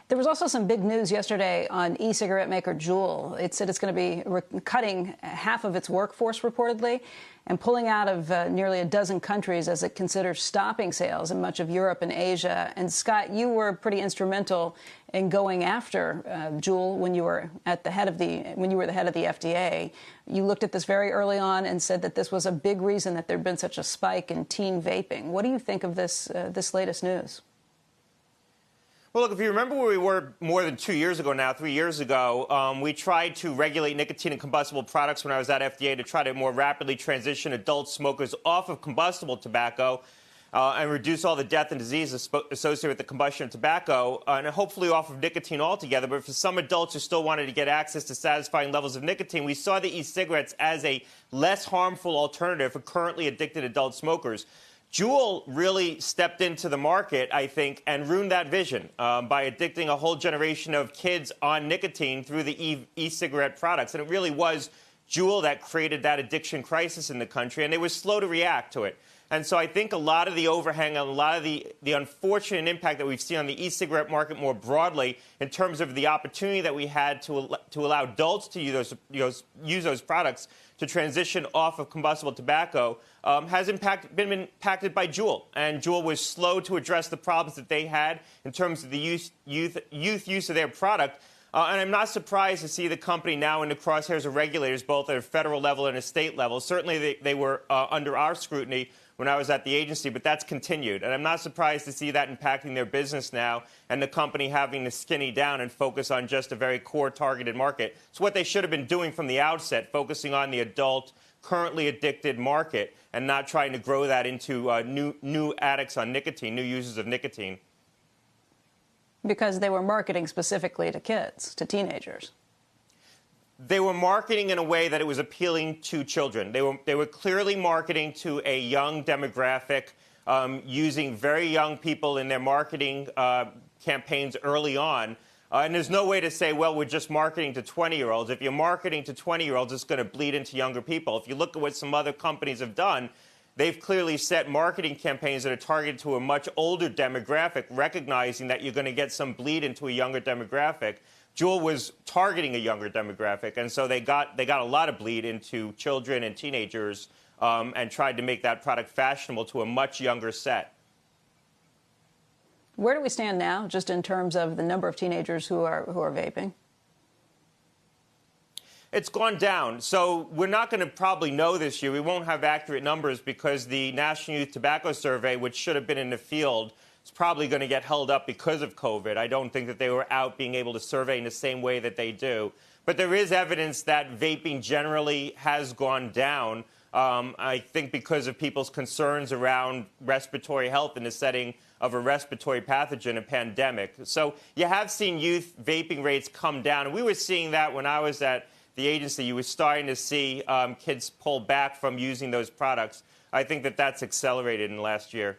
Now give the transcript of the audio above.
There was also some big news yesterday on e-cigarette maker Juul. It said it's going to be cutting half of its workforce, reportedly, and pulling out of nearly a dozen countries as it considers stopping sales in much of Europe and Asia. And Scott, you were pretty instrumental in going after Juul when you were at the head of the FDA. You looked at this very early on and said that this was a big reason that there'd been such a spike in teen vaping. What do you think of this latest news? Well, look, if you remember where we were more than 2 years ago now, 3 years ago, we tried to regulate nicotine and combustible products when I was at FDA to try to more rapidly transition adult smokers off of combustible tobacco and reduce all the death and disease associated with the combustion of tobacco and hopefully off of nicotine altogether. But for some adults who still wanted to get access to satisfying levels of nicotine, we saw the e-cigarettes as a less harmful alternative for currently addicted adult smokers. Juul really stepped into the market, I think, and ruined that vision by addicting a whole generation of kids on nicotine through the e-cigarette products. And it really was Juul that created that addiction crisis in the country, and they were slow to react to it. And so I think a lot of the overhang, a lot of the unfortunate impact that we've seen on the e-cigarette market more broadly in terms of the opportunity that we had to allow adults to use those products to transition off of combustible tobacco has been impacted by Juul. And Juul was slow to address the problems that they had in terms of the youth use of their product. And I'm not surprised to see the company now in the crosshairs of regulators, both at a federal level and a state level. Certainly, they were under our scrutiny when I was at the agency, but that's continued. And I'm not surprised to see that impacting their business now and the company having to skinny down and focus on just a very core targeted market. It's what they should have been doing from the outset, focusing on the adult, currently addicted market and not trying to grow that into new addicts on nicotine, new users of nicotine. Because they were marketing specifically to kids, to teenagers. They were marketing in a way that it was appealing to children. They were clearly marketing to a young demographic, using very young people in their marketing campaigns early on. And there's no way to say, well, we're just marketing to 20-year-olds. If you're marketing to 20-year-olds, it's going to bleed into younger people. If you look at what some other companies have done, they've clearly set marketing campaigns that are targeted to a much older demographic, recognizing that you're going to get some bleed into a younger demographic. Juul was targeting a younger demographic, and so they got a lot of bleed into children and teenagers and tried to make that product fashionable to a much younger set. Where do we stand now, just in terms of the number of teenagers who are vaping? It's gone down. So we're not going to probably know this year. We won't have accurate numbers because the National Youth Tobacco Survey, which should have been in the field, is probably going to get held up because of COVID. I don't think that they were out being able to survey in the same way that they do. But there is evidence that vaping generally has gone down, I think because of people's concerns around respiratory health in the setting of a respiratory pathogen, a pandemic. So you have seen youth vaping rates come down. And we were seeing that when I was at the agency. You were starting to see kids pull back from using those products. I think that that's accelerated in the last year.